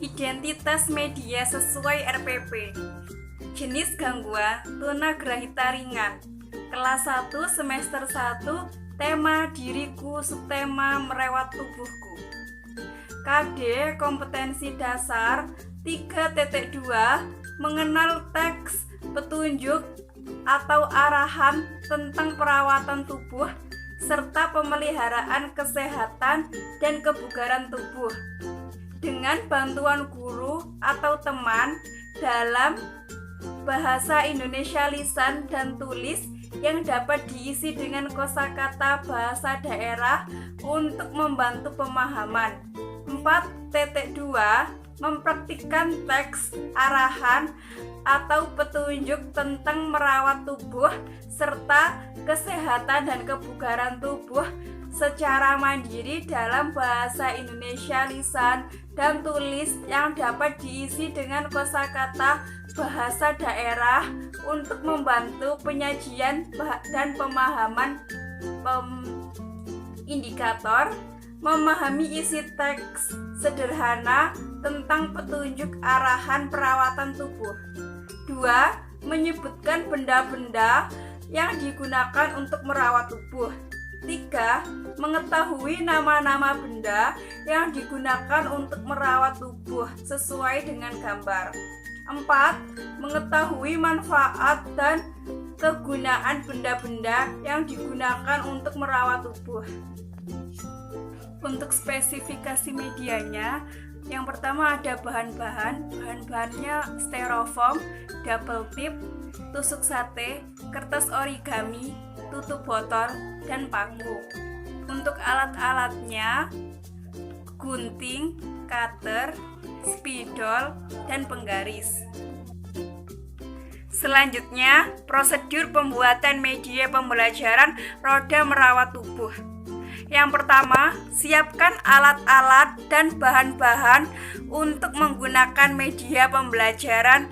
Identitas media sesuai RPP. Jenis gangguan tunagrahita ringan. Kelas 1 semester 1, tema diriku, subtema merawat tubuhku. KD kompetensi dasar 3.2 mengenal teks petunjuk atau arahan tentang perawatan tubuh serta pemeliharaan kesehatan dan kebugaran tubuh dengan bantuan guru atau teman dalam bahasa Indonesia lisan dan tulis yang dapat diisi dengan kosakata bahasa daerah untuk membantu pemahaman. 4.2 mempraktikkan teks arahan atau petunjuk tentang merawat tubuh serta kesehatan dan kebugaran tubuh secara mandiri dalam bahasa Indonesia lisan dan tulis yang dapat diisi dengan kosakata bahasa daerah untuk membantu penyajian dan pemahaman indikator, memahami isi teks sederhana tentang petunjuk arahan perawatan tubuh. 2. Menyebutkan benda-benda yang digunakan untuk merawat tubuh. 3. Mengetahui nama-nama benda yang digunakan untuk merawat tubuh sesuai dengan gambar. 4. Mengetahui manfaat dan kegunaan benda-benda yang digunakan untuk merawat tubuh. Untuk spesifikasi medianya, yang pertama ada bahan-bahannya styrofoam, double tip, tusuk sate, kertas origami, tutup botol, dan paku. Untuk alat-alatnya, gunting, cutter, spidol, dan penggaris. Selanjutnya, prosedur pembuatan media pembelajaran roda merawat tubuh. Yang pertama, siapkan alat-alat dan bahan-bahan untuk menggunakan media pembelajaran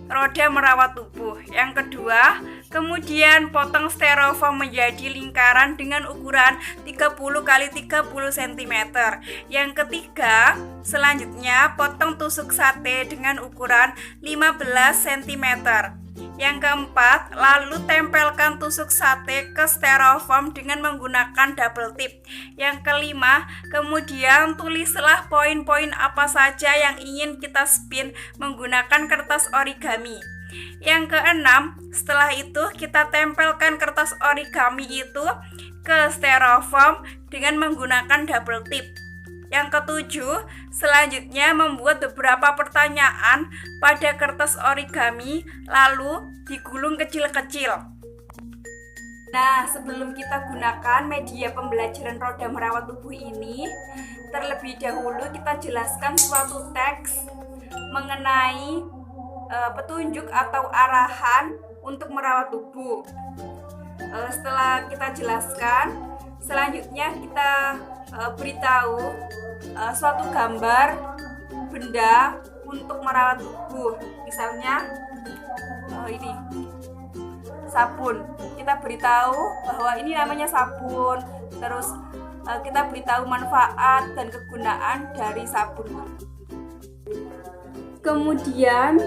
roda merawat tubuh. Yang kedua, kemudian potong styrofoam menjadi lingkaran dengan ukuran 30 x 30 cm. Yang ketiga, selanjutnya potong tusuk sate dengan ukuran 15 cm. Yang keempat, lalu tempelkan tusuk sate ke styrofoam dengan menggunakan double tip. Yang kelima, kemudian tulislah poin-poin apa saja yang ingin kita spin menggunakan kertas origami. Yang keenam, setelah itu kita tempelkan kertas origami itu ke styrofoam dengan menggunakan double tip. Yang ketujuh, selanjutnya membuat beberapa pertanyaan pada kertas origami lalu digulung kecil-kecil. Nah, sebelum kita gunakan media pembelajaran roda merawat tubuh ini, terlebih dahulu kita jelaskan suatu teks mengenai petunjuk atau arahan untuk merawat tubuh. Setelah kita jelaskan, selanjutnya kita beritahu suatu gambar benda untuk merawat tubuh. Misalnya ini sabun. Kita beritahu bahwa ini namanya sabun. Terus kita beritahu manfaat dan kegunaan dari sabun. Kemudian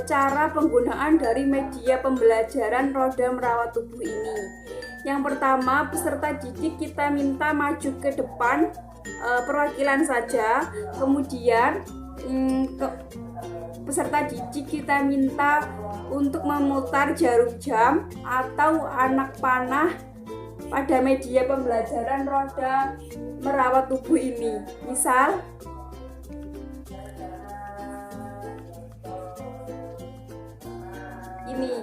cara penggunaan dari media pembelajaran roda merawat tubuh ini. Yang pertama, peserta didik kita minta maju ke depan perwakilan saja. Kemudian peserta didik kita minta untuk memutar jarum jam atau anak panah pada media pembelajaran roda merawat tubuh ini. Misal, ini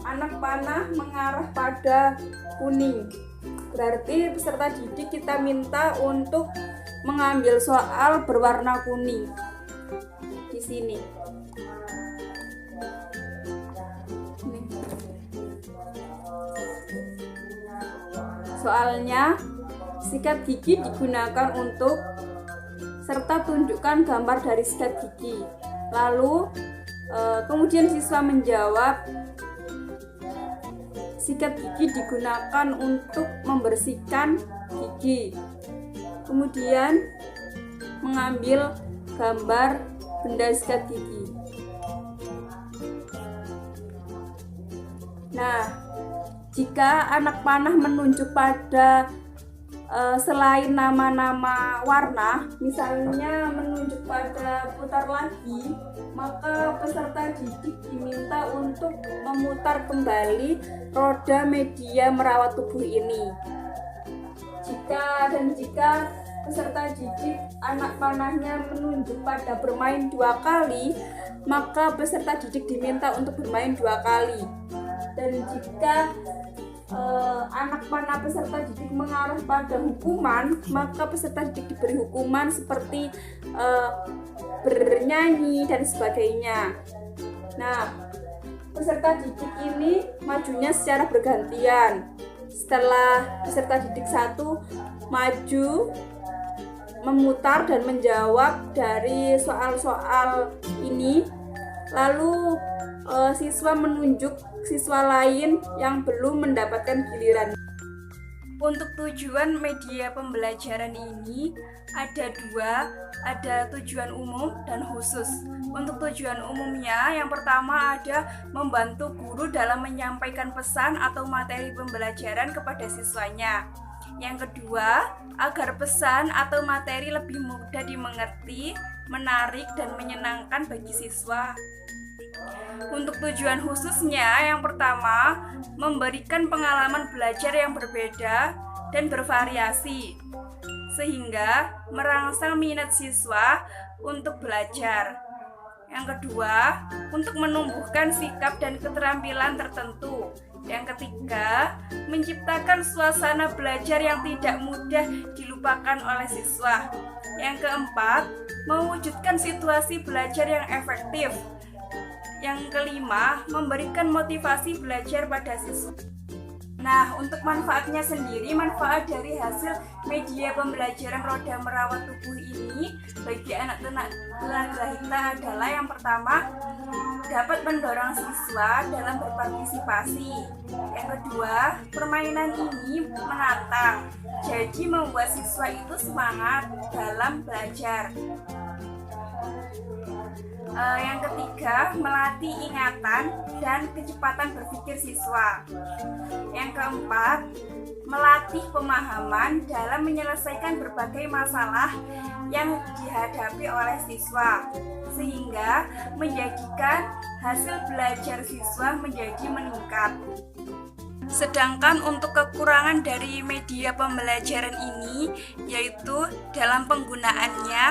anak panah mengarah pada kuning. Berarti peserta didik kita minta untuk mengambil soal berwarna kuning di sini. Soalnya, sikat gigi digunakan untuk serta tunjukkan gambar dari sikat gigi. Lalu kemudian siswa menjawab, sikat gigi digunakan untuk membersihkan gigi. Kemudian mengambil gambar benda sikat gigi. Nah, jika anak panah menunjuk pada selain nama-nama warna, misalnya menunjuk pada putar lagi, maka peserta didik diminta untuk memutar kembali roda media merawat tubuh ini. Jika peserta didik anak panahnya menunjuk pada bermain 2 kali, maka peserta didik diminta untuk bermain 2 kali. Dan jika anak panah peserta didik mengarah pada hukuman, maka peserta didik diberi hukuman seperti bernyanyi dan sebagainya. Nah, peserta didik ini majunya secara bergantian. Setelah peserta didik 1 maju, memutar dan menjawab dari soal-soal ini, lalu siswa menunjuk siswa lain yang belum mendapatkan giliran. Untuk tujuan media pembelajaran ini ada 2, ada tujuan umum dan khusus. Untuk tujuan umumnya, yang pertama ada membantu guru dalam menyampaikan pesan atau materi pembelajaran kepada siswanya. Yang kedua, agar pesan atau materi lebih mudah dimengerti, menarik, dan menyenangkan bagi siswa. Untuk tujuan khususnya, yang pertama, memberikan pengalaman belajar yang berbeda dan bervariasi, sehingga merangsang minat siswa untuk belajar. Yang kedua, untuk menumbuhkan sikap dan keterampilan tertentu. Yang ketiga, menciptakan suasana belajar yang tidak mudah dilupakan oleh siswa. Yang keempat, mewujudkan situasi belajar yang efektif. Yang kelima, memberikan motivasi belajar pada siswa. Nah, untuk manfaatnya sendiri, manfaat dari hasil media pembelajaran roda merawat tubuh ini bagi anak tenaga hita adalah yang pertama, dapat mendorong siswa dalam berpartisipasi. Yang kedua, permainan ini menantang, jadi membuat siswa itu semangat dalam belajar. Yang ketiga, melatih ingatan dan kecepatan berpikir siswa. Yang keempat, melatih pemahaman dalam menyelesaikan berbagai masalah yang dihadapi oleh siswa, sehingga menjadikan hasil belajar siswa menjadi meningkat. Sedangkan untuk kekurangan dari media pembelajaran ini, yaitu dalam penggunaannya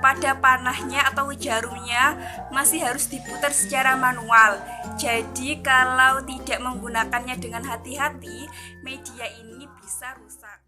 pada panahnya atau jarumnya masih harus diputar secara manual. Jadi kalau tidak menggunakannya dengan hati-hati, media ini bisa rusak.